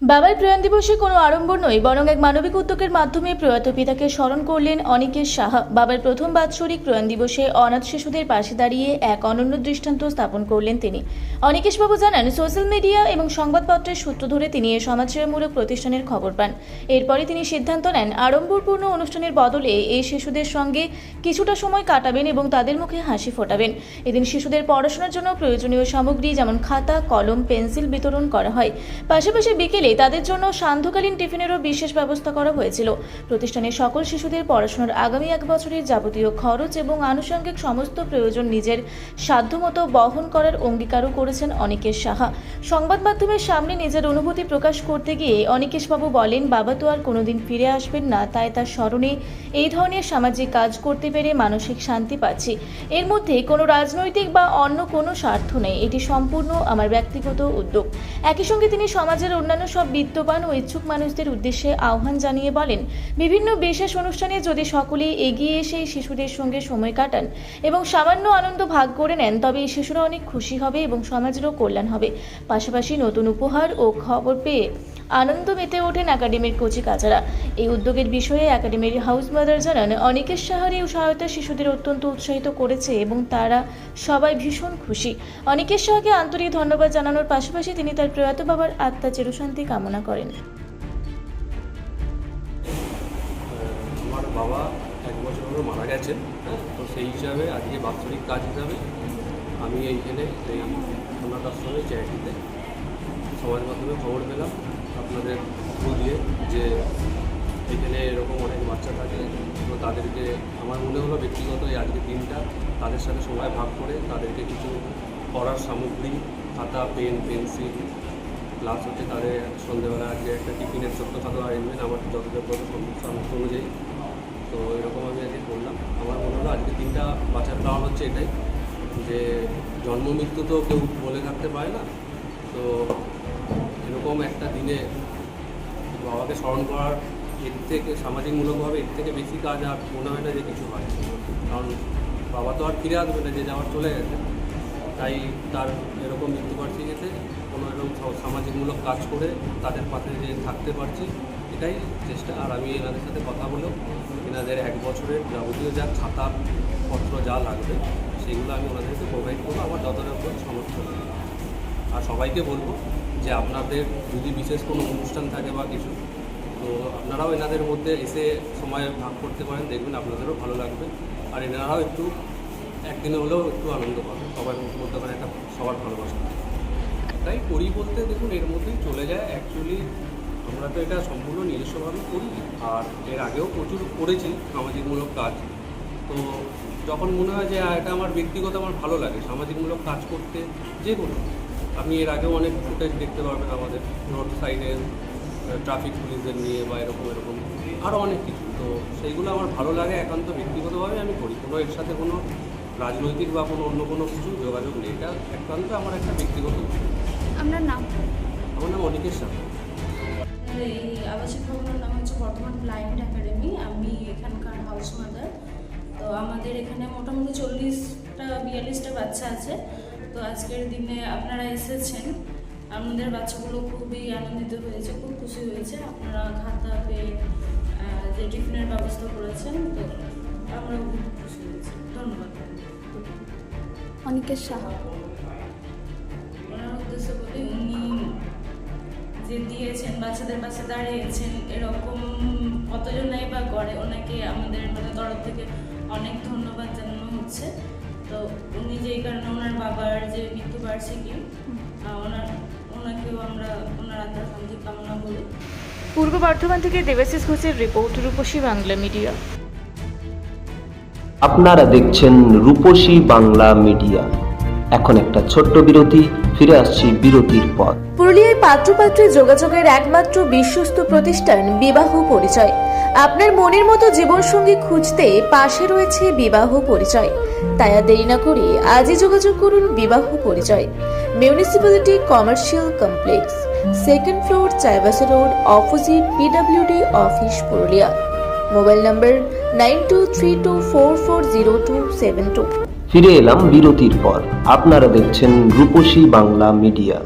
বাবার প্রয়াণ দিবসে কোনো আড়ম্বর নয়, বরং এক মানবিক উদ্যোগের মাধ্যমে প্রয়াত পিতাকে স্মরণ করলেন অনিকেশ সাহা। বাবার প্রথম বাৎসরিক প্রয়াণ দিবসে অনাথ শিশুদের পাশে দাঁড়িয়ে এক অনন্য দৃষ্টান্ত স্থাপন করলেন তিনি। অনিকেশবাবু জানান, সোশ্যাল মিডিয়া এবং সংবাদপত্রের সূত্র ধরে তিনি এই সমাজসেবামূলক প্রতিষ্ঠানের খবর পান। এরপরে তিনি সিদ্ধান্ত নেন আড়ম্বরপূর্ণ অনুষ্ঠানের বদলে এই শিশুদের সঙ্গে কিছুটা সময় কাটাবেন এবং তাদের মুখে হাসি ফোটাবেন। এদিন শিশুদের পড়াশোনার জন্য প্রয়োজনীয় সামগ্রী যেমন খাতা, কলম, পেন্সিল বিতরণ করা হয়। পাশাপাশি বিকেলে তাদের জন্য সান্ধ্যকালীন টিফিনেরও বিশেষ ব্যবস্থা করা হয়েছিল। প্রতিষ্ঠানের সকল শিশুদের পড়াশোনার আগামী এক বছরের যাবতীয় খরচ এবং আনুষঙ্গিক সমস্ত প্রয়োজন নিজের সাধ্যমতো বহন করার অঙ্গীকারও করেছেন অনিকেশ সাহা। সংবাদ মাধ্যমের সামনে নিজের অনুভূতি প্রকাশ করতে গিয়ে অনিকেশবাবু বলেন, বাবা তো আর কোনোদিন ফিরে আসবেন না, তাই তার স্মরণে এই ধরনের সামাজিক কাজ করতে পেরে মানসিক শান্তি পাচ্ছি। এর মধ্যে কোনো রাজনৈতিক বা অন্য কোনো স্বার্থ নেই, এটি সম্পূর্ণ আমার ব্যক্তিগত উদ্যোগ। একই সঙ্গে তিনি সমাজের অন্যান্য সব বিত্তবান ও ইচ্ছুক মানুষদের উদ্দেশ্যে আহ্বান জানিয়ে বলেন, বিভিন্ন বিশেষ অনুষ্ঠানে যদি সকলেই এগিয়ে এসে শিশুদের সঙ্গে সময় কাটান এবং সামান্য আনন্দ ভাগ করে নেন, তবে এই শিশুরা অনেক খুশি হবে এবং সমাজেরও কল্যাণ হবে। পাশাপাশি নতুন উপহার ও খবর পেয়ে আনন্দ মেতে ওঠেন একাডেমির কচিকাচারা। এই উদ্যোগের বিষয়ে একাডেমির হাউস মাদার জানান, অনিকেশ সাহার এই সহায়তা শিশুদের অত্যন্ত উৎসাহিত করেছে এবং তারা সবাই ভীষণ খুশি। অনিকেশ সাহাকে আন্তরিক ধন্যবাদ জানানোর পাশাপাশি তিনি তার প্রয়াত বাবার আত্মার চিরশান্তি কামনা করেন। আমার বাবা 1 বছর হলো মারা গেছেন, তো সেই হিসাবে আজকে বাৎসরিক কাজ হিসাবে আমি এইখানে এই অনাথ আশ্রমে চ্যারিটিতে সমাজ মাধ্যমে খবর পেলাম আপনাদের থ্রু দিয়ে যে এখানে এরকম অনেক বাচ্চা থাকে, তো তাদেরকে আমার মনে হলো ব্যক্তিগত এই আজকের দিনটা তাদের সাথে সময় ভাগ করে তাদেরকে কিছু পড়ার সামগ্রী, খাতা, পেন, পেন্সিল, প্লাস হচ্ছে তাদের সন্ধ্যেবেলা আজকে একটা টিফিনের ছোট্টখাটো অ্যারেঞ্জমেন্ট আমার যতটুকু সামর্থ্য অনুযায়ী, তো এরকম আমি আজকে করলাম। আমার মনে হলো আজকের দিনটা বাঁচার কারণ হচ্ছে এটাই যে জন্ম মৃত্যু তো কেউ বলে থাকতে পারে না, তো এরকম একটা দিনে বাবাকে স্মরণ করার এর থেকে সামাজিকমূলকভাবে এর থেকে বেশি কাজ আর মনে হয় না যে কিছু হয়, কারণ বাবা তো আর ফিরে আসবে না, যে যাওয়ার চলে গেছে। তাই তার এরকম মৃত্যুবার্ষিকীতে কোনো এরকম সামাজিকমূলক কাজ করে তাদের পাশে যে থাকতে পারছি, এটাই চেষ্টা। আর আমি এনাদের সাথে কথা বলেও এনাদের 1 বছরের যাবতীয় যা খাতাপত্র যা লাগবে সেগুলো আমি ওনাদেরকে প্রোভাইড করবো আমার যতটুকু সামর্থ্য। আর সবাইকে বলবো যে আপনাদের যদি বিশেষ কোনো অনুষ্ঠান থাকে বা কিছু, তো আপনারাও এনাদের মধ্যে এসে সময় ভাগ করতে পারেন, দেখবেন আপনাদেরও ভালো লাগবে। আর এনারাও একটু একদিনে হলেও একটু আনন্দ পাবে, সবার মধ্যে মানে একটা সবার ভালোবাসা। তাই করি বলতে দেখুন এর মধ্যেই চলে যায়। অ্যাকচুয়ালি আমরা তো এটা সম্পূর্ণ নিজস্বভাবে করি, আর এর আগেও প্রচুর করেছি সামাজিকমূলক কাজ। তো যখন মনে হয় যে এটা আমার ব্যক্তিগত আমার ভালো লাগে সামাজিকমূলক কাজ করতে, যে কোনো আপনি এর আগেও অনেক ফুটেজ দেখতে পারবেন আমাদের রোড সাইডে ট্রাফিক পুলিশদের নিয়ে বা এরকম আরও অনেক কিছু, তো সেইগুলো আমার ভালো লাগে। একান্ত ব্যক্তিগতভাবে আমি করি, কোনো এর সাথে কোনো রাজনৈতিক বা কোনো অন্য কোনো কিছু যোগাযোগ নেই, এটা একান্ত আমার একটা ব্যক্তিগত বিষয়। আপনার নাম? আমার নাম অনিকেশ সাহা। এই আবাসিক ভবনের নাম হচ্ছে বর্তমান ব্লাইন্ড একাডেমি। আমি এখানকার হাউস মাদার। তো আমাদের এখানে মোটামুটি 40-42টা বাচ্চা আছে। তো আজকের দিনে আপনারা এসেছেন, আমাদের বাচ্চাগুলো খুবই আনন্দিত হয়েছে, খুব খুশি হয়েছে। আপনারা খাতা, পেন, যে টিফিনের ব্যবস্থা করেছেন, তো আমরা খুব খুশি হয়েছি। ধন্যবাদ। অনিকেশ সাহা ওনার উদ্দেশ্য বলি, উনি যে দিয়েছেন, বাচ্চাদের পাশে দাঁড়িয়েছেন, এরকম কতজনাই বা করে, ওনাকে আমাদের তরফ থেকে অনেক ধন্যবাদ জানানো হচ্ছে। তো উনি যেই কারণে ওনার বাবার যে মৃত্যুবার্ষিকী, ওনাকেও আমরা ওনার আত্মার শান্তি কামনা করি। পূর্ব বর্ধমান থেকে দেবাশিস ঘোষের রিপোর্ট, রূপসী বাংলা মিডিয়া। আপনারা দেখছেন রূপসী বাংলা মিডিয়া। এখন একটা ছোট্ট বিরতি, ফিরে আসছি বিরতির পর। পুরুলিয়ায় পাত্রপাত্রী যোগাযোগের একমাত্র বিশ্বস্ত প্রতিষ্ঠান বিবাহ পরিচয়। আপনার মনের মতো জীবনসঙ্গী খুঁজতে পাশে রয়েছে বিবাহ পরিচয়। তাই আর দেরি না করে আজই যোগাযোগ করুন বিবাহ পরিচয়। Municipality commercial complex, 2nd floor, Chaibasa road, opposite PWD office, Purulia. Mobile নম্বর 9232440272। ফিরে এলাম বিরতির পর। আপনারা দেখছেন রূপসী বাংলা মিডিয়া।